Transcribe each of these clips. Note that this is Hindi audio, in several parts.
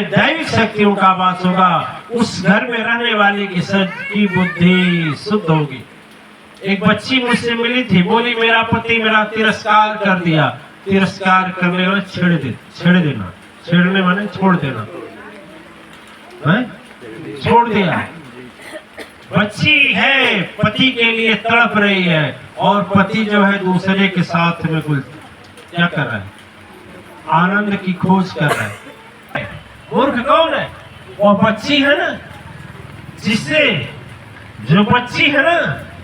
दैविक शक्तियों का वास होगा, उस घर में रहने वाले की बुद्धि शुद्ध होगी। एक बच्ची मुझसे मिली थी, बोली मेरा पति मेरा तिरस्कार कर दिया। तिरस्कार करने वाला छेड़ देना, छेड़ने माने छोड़ देना है? छोड़ दिया। बच्ची है पति के लिए तड़प रही है और पति जो है दूसरे के साथ में क्या कर रहा है? आनंद की खोज कर रहा है। मूर्ख कौन है? वो बच्ची है ना, जिससे जो बच्ची है ना,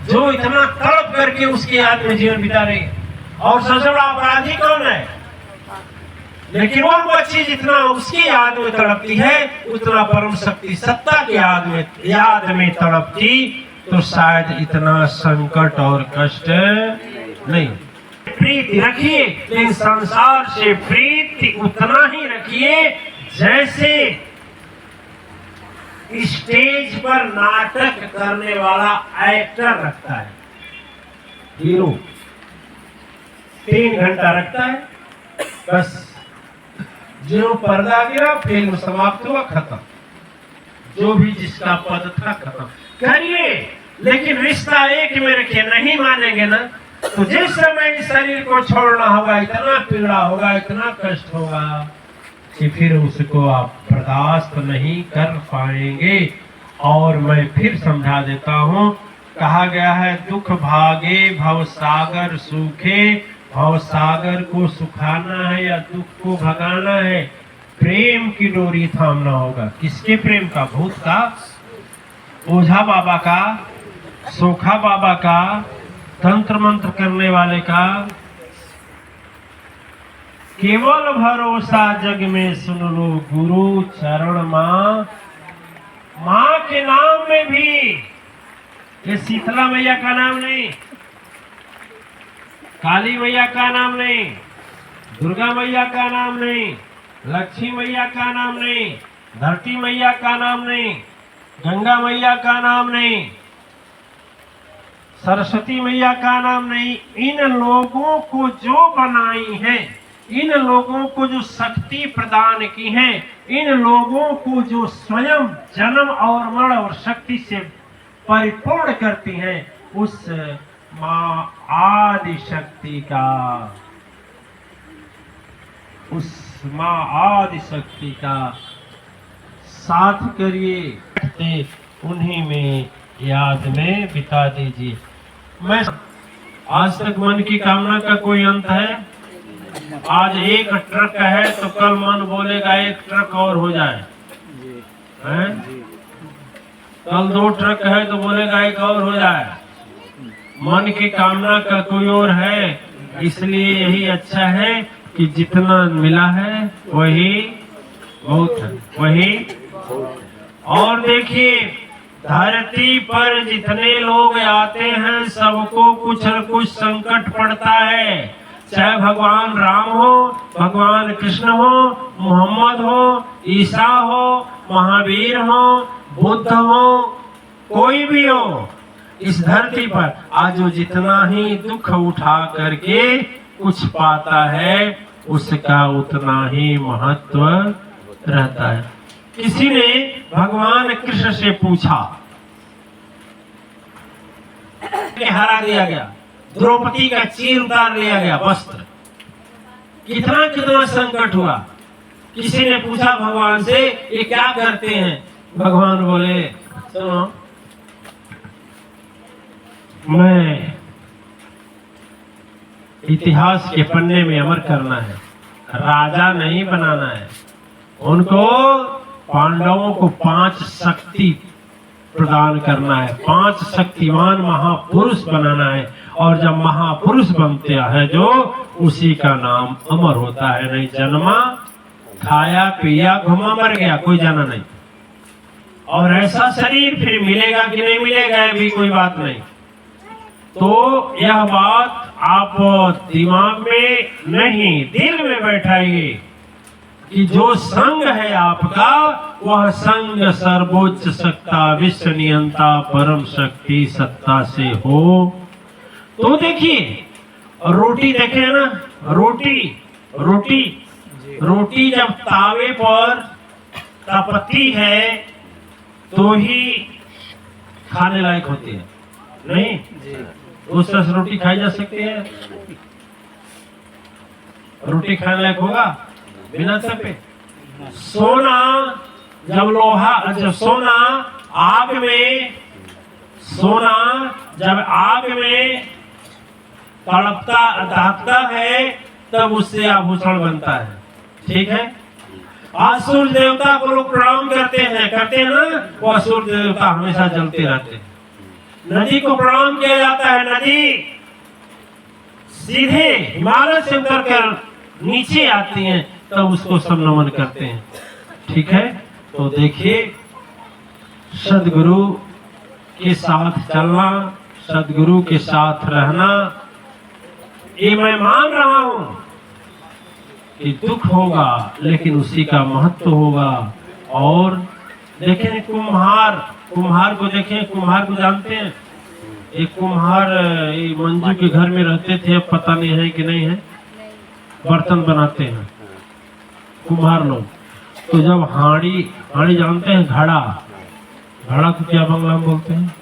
जो इतना तड़प करके उसके याद में जीवन बिता रही है। और सबसे बड़ा अपराधी कौन है? लेकिन वो बच्ची जितना उसकी याद में तड़पती है, उतना परम शक्ति सत्ता की याद में तड़पती तो शायद इतना संकट और कष्ट नहीं। प्रीति रखिए, लेकिन संसार से प्रीति उतना ही रखिए जैसे स्टेज पर नाटक करने वाला एक्टर रखता है। हीरो 3 घंटा रखता है, बस जो पर्दा गिरा फिल्म समाप्त हुआ, खत्म। जो भी जिसका पद था खत्म। करिए, लेकिन रिश्ता एक में रखिए। नहीं मानेंगे ना तो जिस समय शरीर को छोड़ना होगा इतना पीड़ा होगा, इतना कष्ट होगा कि फिर उसको आप बर्दाश्त नहीं कर पाएंगे। और मैं फिर समझा देता हूँ, कहा गया है दुख भागे भव सागर सूखे। भव सागर को सुखाना है या दुख को भगाना है? प्रेम की डोरी थामना होगा। किसके प्रेम का? भूत का, ओझा बाबा का, सोखा बाबा का, तंत्र मंत्र करने वाले का? केवल भरोसा जग में सुन लो गुरु चरण माँ। माँ के नाम में भी, ये शीतला मैया का नाम नहीं, काली मैया का नाम नहीं, दुर्गा मैया का नाम नहीं, लक्ष्मी मैया का नाम नहीं, धरती मैया का नाम नहीं, गंगा मैया का नाम नहीं, सरस्वती मैया का नाम नहीं। इन लोगों को जो बनाई है, इन लोगों को जो शक्ति प्रदान की है, इन लोगों को जो स्वयं जन्म और मरण और शक्ति से परिपूर्ण करती हैं, उस माँ आदि शक्ति का, उस माँ आदि शक्ति का साथ करिए, उन्हीं में याद में बिता दीजिए। मैं आज तक मन की कामना का कोई अंत है? आज एक ट्रक है तो कल मन बोलेगा एक ट्रक और हो जाए, हैं? कल 2 ट्रक है तो बोलेगा एक और हो जाए। मन की कामना का कोई और है, इसलिए यही अच्छा है कि जितना मिला है वही बहुत है, वही। और देखिए, धरती पर जितने लोग आते हैं सबको कुछ न कुछ संकट पड़ता है। चाहे भगवान राम हो, भगवान कृष्ण हो, मोहम्मद हो, ईसा हो, महावीर हो, बुद्ध हो, कोई भी हो, इस धरती पर आज जो जितना ही दुख उठा करके कुछ पाता है उसका उतना ही महत्व रहता है। किसी ने भगवान कृष्ण से पूछा, हरा दिया गया, द्रौपदी का चीर उतार लिया गया, वस्त्र, कितना कितना संकट हुआ। किसी ने पूछा भगवान से ये क्या करते हैं? भगवान बोले सुनो, मैं इतिहास के पन्ने में अमर करना है, राजा नहीं बनाना है। उनको पांडवों को 5 शक्ति प्रदान करना है, 5 शक्तिमान महापुरुष बनाना है। और जब महापुरुष बनते हैं जो, उसी का नाम अमर होता है। नहीं जन्मा, खाया पिया घुमा मर गया, कोई जाना नहीं। और ऐसा शरीर फिर मिलेगा कि नहीं मिलेगा भी कोई बात नहीं। तो यह बात आप दिमाग में नहीं, दिल में बैठाइए कि जो संग है आपका, वह संग सर्वोच्च सत्ता, विश्व नियंता, परम शक्ति सत्ता से हो। तो देखिए, रोटी देखे ना, रोटी जब तावे पर पत्ती है तो ही खाने लायक होती है, नहीं उस तरह से रोटी खाई जा सकती है? रोटी खाने लायक होगा बिना तपे? सोना जब सोना जब आग में दहकता है तब उससे आभूषण बनता है, ठीक है। आज सूर्य देवता को लोग प्रणाम करते हैं ना, वो सूर्य देवता हमेशा जलते रहते हैं। नदी को प्रणाम किया जाता है, नदी सीधे हिमालय से उतर कर नीचे आती हैं तब उसको सब नमन करते हैं, ठीक है। तो देखिए, सदगुरु के साथ चलना, सदगुरु के साथ रहना, ये मैं मान रहा हूं कि दुख होगा लेकिन उसी का महत्व होगा। और देखें कुम्हार को देखें, कुम्हार को जानते हैं? एक कुम्हार मंजू के घर में रहते थे, अब पता नहीं है कि नहीं है, बर्तन बनाते हैं कुम्हार लोग। तो जब हांडी जानते हैं, घड़ा को क्या बंगला में बोलते हैं?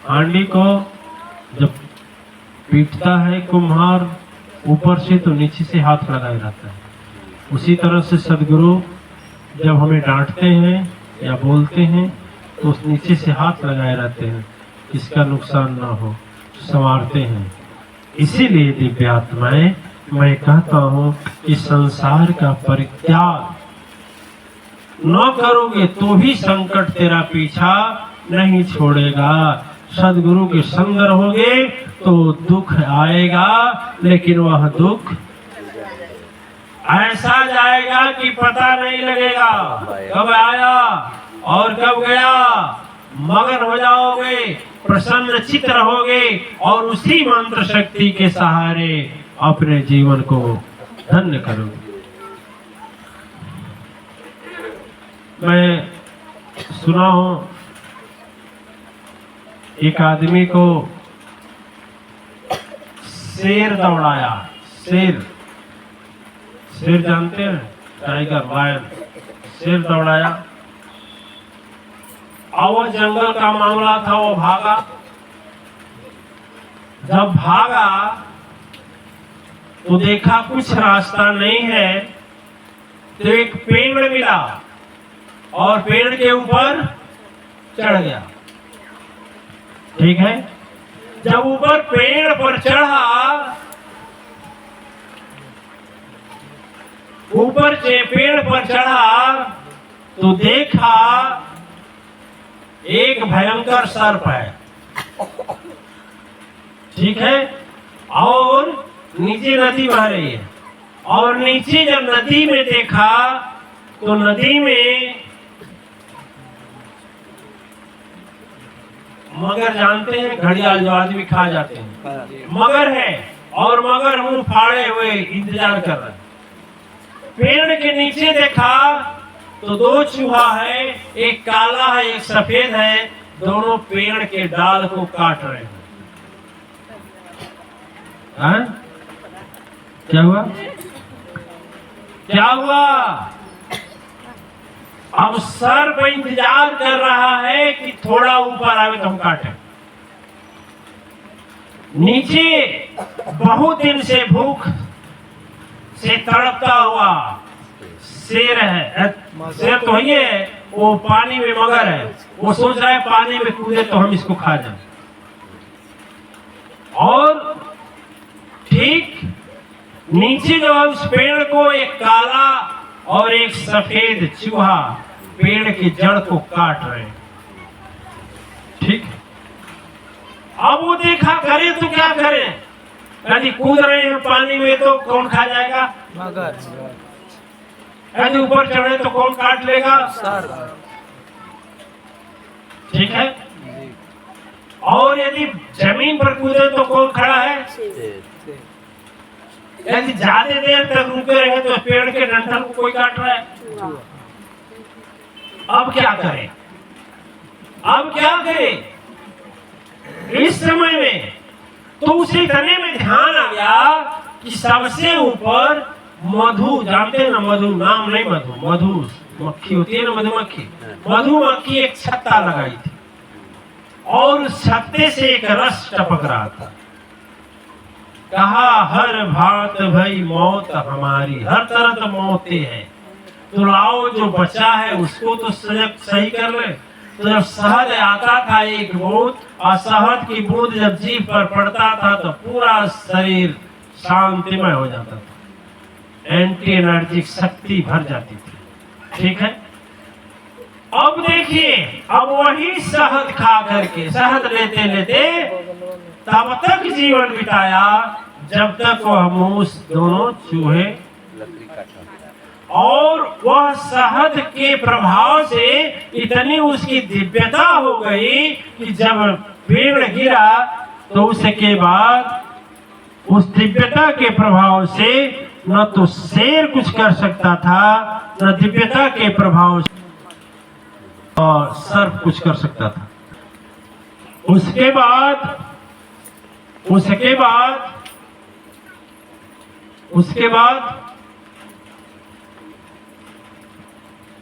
हांडी को जब पीटता है कुम्हार ऊपर से तो नीचे से हाथ लगाए रहता है। उसी तरह से सदगुरु जब हमें डांटते हैं या बोलते हैं तो उस नीचे से हाथ लगाए रहते हैं, किसका नुकसान ना हो, संवारते हैं। इसीलिए दिव्यात्माएं, मैं कहता हूं कि संसार का परित्याग न करोगे तो भी संकट तेरा पीछा नहीं छोड़ेगा। सदगुरु के संग रहोगे तो दुख आएगा, लेकिन वह दुख ऐसा जाएगा कि पता नहीं लगेगा कब आया और कब गया। मगन हो जाओगे, प्रसन्न चित्त रहोगे और उसी मंत्र शक्ति के सहारे अपने जीवन को धन्य करोगे। मैं सुना हूं एक आदमी को शेर दौड़ाया। शेर जानते हैं? Tiger, lion. शेर दौड़ाया और वो जंगल का मामला था, वो भागा। जब भागा तो देखा कुछ रास्ता नहीं है, तो एक पेड़ मिला और पेड़ के ऊपर चढ़ गया, ठीक है। जब ऊपर पेड़ पर चढ़ा, ऊपर से पेड़ पर चढ़ा तो देखा एक भयंकर सर्प है, ठीक है। और नीचे नदी बह रही है, और नीचे जब नदी में देखा तो नदी में मगर, जानते हैं घड़ियाल जो आदमी खा जाते हैं, मगर है। और मगर मुंह फाड़े हुए इंतजार कर रहे हैं। पेड़ के नीचे देखा तो दो चूहा है, एक काला है एक सफेद है, दोनों पेड़ के डाल को काट रहे हैं। क्या हुआ? क्या हुआ? अब सर्प इंतजार कर रहा है कि थोड़ा ऊपर आवे तो हम काटें। नीचे बहुत दिन से भूख से तड़पता हुआ शेर है, शेर तो ही है, वो पानी में मगर है, वो सोच रहा है पानी में कूदे तो हम इसको खा जाए। और ठीक नीचे जो उस पेड़ को एक काला और एक सफेद चूहा पेड़ की जड़ को काट रहे हैं, ठीक। अब वो देखा करे तो क्या करे, यदि कूद रहे हैं पानी में तो कौन खा जाएगा? मगर। यदि ऊपर चढ़े तो कौन काट लेगा? ठीक है। और यदि जमीन पर कूदे तो कौन खड़ा है? यदि ज्यादा देर तक रुके रहे तो पेड़ के डंठल को कोई काट रहा है। अब क्या करें? अब क्या करें? इस समय में तो उसे इतने में ध्यान आ गया कि सबसे ऊपर मधु, जानते हैं ना मधु, नाम नहीं मधु, मधु मक्खी होती है ना, मधुमक्खी, मधुमक्खी एक छत्ता लगाई थी और उस छत्ते से एक रस टपक रहा था। कहा हर भात भई मौत हमारी, हर तरह तो मौतें हैं, तो लाओ जो बचा है उसको तो सही कर ले। तो जब शहद आता था एक बूंद, और शहद की बूंद जब जीभ पर पड़ता था तो पूरा शरीर शांतिमय हो जाता था, एंटी एनर्जिक शक्ति भर जाती थी। ठीक है, अब देखिए, अब वही शहद खा करके, शहद लेते लेते तब तक जीवन बिताया जब तक वह मूस दोनों चूहे, और वह शहद के प्रभाव से इतनी उसकी दिव्यता हो गई कि जब पेड़ गिरा तो उसके बाद उस दिव्यता के प्रभाव से न तो शेर कुछ कर सकता था, न दिव्यता के प्रभाव से और सर्प कुछ कर सकता था। उसके बाद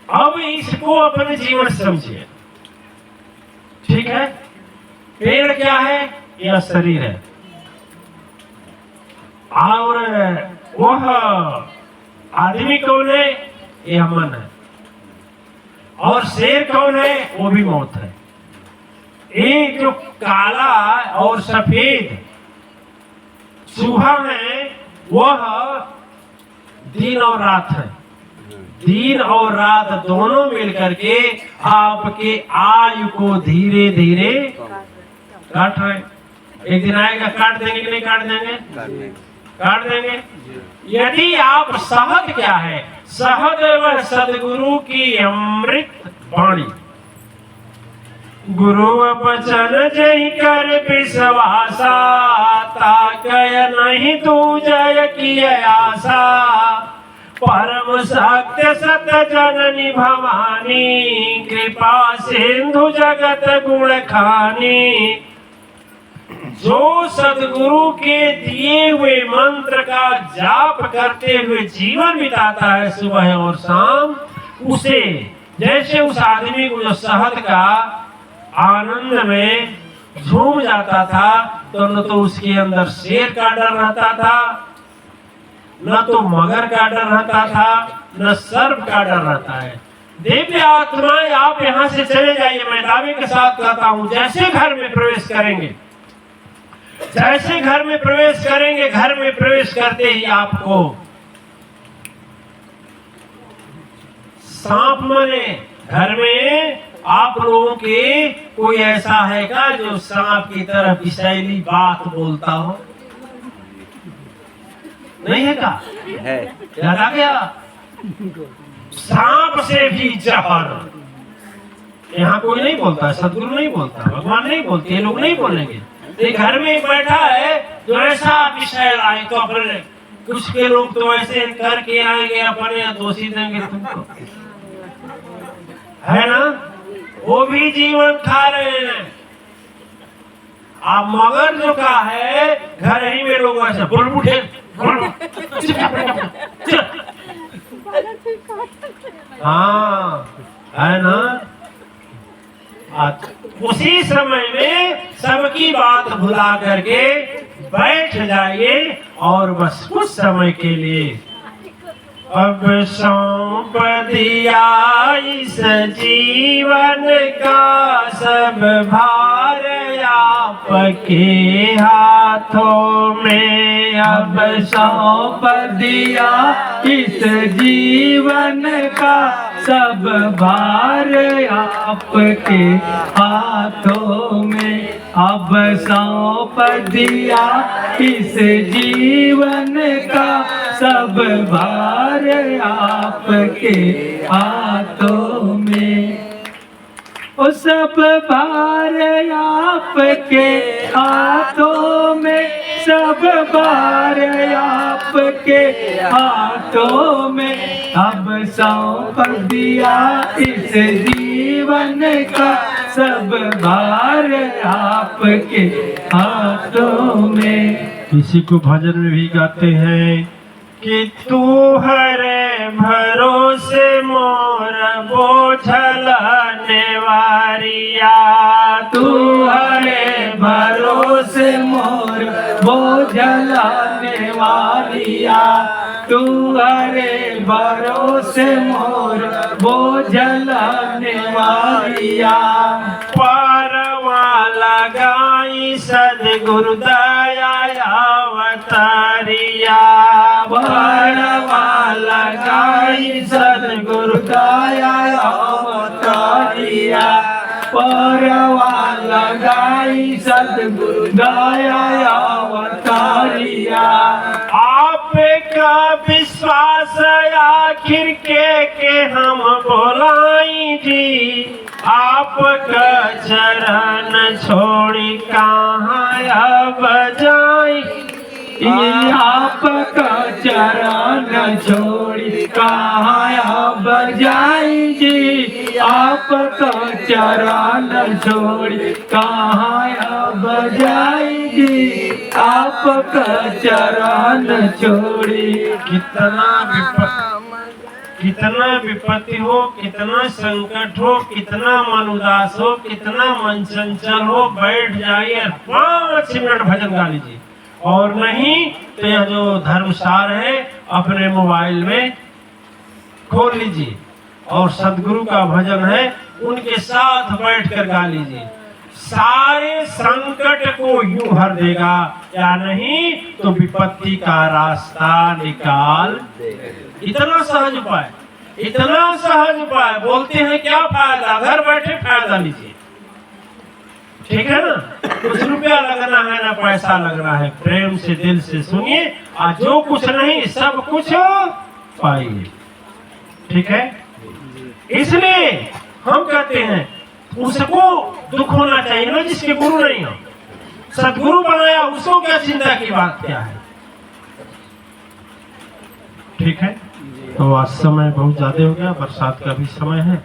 अब इसको अपने जीवन से समझिए। ठीक है, पेड़ क्या है? यह शरीर है, और वह आदमी कौन है? यह मन है, और शेर कौन है? वो भी मौत है। ये जो काला और सफेद चूहा है वह दिन और रात है, दिन और रात दोनों मिलकर के आपके आयु को धीरे धीरे काट रहे। एक दिन आएगा काट देंगे कि नहीं काट देंगे? काट देंगे। यदि आप शहद क्या है? शहद वह सदगुरु की अमृत वाणी, गुरु बचन जय कर विश्वासा, ताकय नहीं तू जय की आशा, परम सत्य सत जननी भवानी, कृपा सिंधु जगत गुण खानी। जो सदगुरु के दिए हुए मंत्र का जाप करते हुए जीवन बिताता है सुबह और शाम, उसे जैसे उस आदमी को जो शहद का आनंद में झूम जाता था, तो न तो उसके अंदर शेर का डर रहता था, न तो मगर का डर रहता था, न सर्प का डर रहता है। दिव्य आत्माएं आप यहाँ से चले जाइए, मैं दावे के साथ कहता हूँ, जैसे घर में प्रवेश करेंगे, जैसे घर में प्रवेश करेंगे, घर में प्रवेश करते ही आपको सांप मरे। घर में आप लोगों के कोई ऐसा है क्या जो सांप की तरह विषैली बात बोलता हो? नहीं है क्या? है। याद आ गया? सांप से भी जहर। यहाँ कोई नहीं बोलता, सदगुरु नहीं बोलता, भगवान नहीं बोलते, ये लोग नहीं बोलेंगे। घर में बैठा है जो ऐसा विषय आए तो अपने कुछ के लोग तो ऐसे करके आएंगे, अपने दोषी देंगे तुमको, है ना? वो भी जीवन खा रहे हैं। आप मगर जो का है, घर ही में लोग ऐसे बोल उठे, हाँ, है ना? उसी समय में सबकी बात भुला करके बैठ जाइए और बस कुछ समय के लिए अब सौंप दिया इस जीवन का सब भार आपके हाथों में, अब सौंप दिया इस जीवन का सब भार आपके हाथों में, अब सौंप दिया इस जीवन का सब भार आपके हाथों में। ओ सब भार आपके हाथों में, सब भार आपके हाथों में, अब सौंप दिया इस जीवन का सब भार आपके हाथों में। किसी को भजन में भी गाते हैं कि तू हरे भरोसे मोर बोझल नेवारिया, तू हरे भरोसे मोर बोझल नेवारिया, तू हरे भरोसे मोर बोझल नेवारिया। परवा लगाई सदगुरु दया अवतारिया, परवा लगाई सदगुरु दया अवतारिया, परवा लगाई सदगुरु दया अवतारिया। आपका विश्वास आखिर के हम बोलाई जी, आपका चरण छोड़ी कहाँ अब जाई, आपका चरण छोड़ी कहाँ अब जाई जी, आपका चरण छोड़ी कहाँ अब जाई जी, आपका चरण छोड़ी। कितना विपत्ति हो, कितना संकट हो, कितना मन उदास हो, कितना मन चंचल हो, बैठ जाइए 5 मिनट भजन गा लीजिए। और नहीं तो यह जो धर्मसार है अपने मोबाइल में खोल लीजिए और सदगुरु का भजन है उनके साथ बैठकर गा लीजिए। सारे संकट को यूं हर देगा, या नहीं तो विपत्ति का रास्ता निकाल देगा। इतना सहज उपाय, इतना सहज उपाय। बोलते हैं क्या फायदा, घर बैठे फायदा लीजिए, ठीक है ना। कुछ रुपया लगना है ना पैसा लगना है, प्रेम से दिल से सुनिए, और जो कुछ नहीं सब कुछ पाइए, ठीक है। इसलिए हम कहते हैं उसको दुख होना चाहिए ना जिसके गुरु नहीं हो। सदगुरु बनाया उसको क्या चिंता की बात क्या है, ठीक है। तो आज समय बहुत ज्यादा हो गया, बरसात का भी समय है।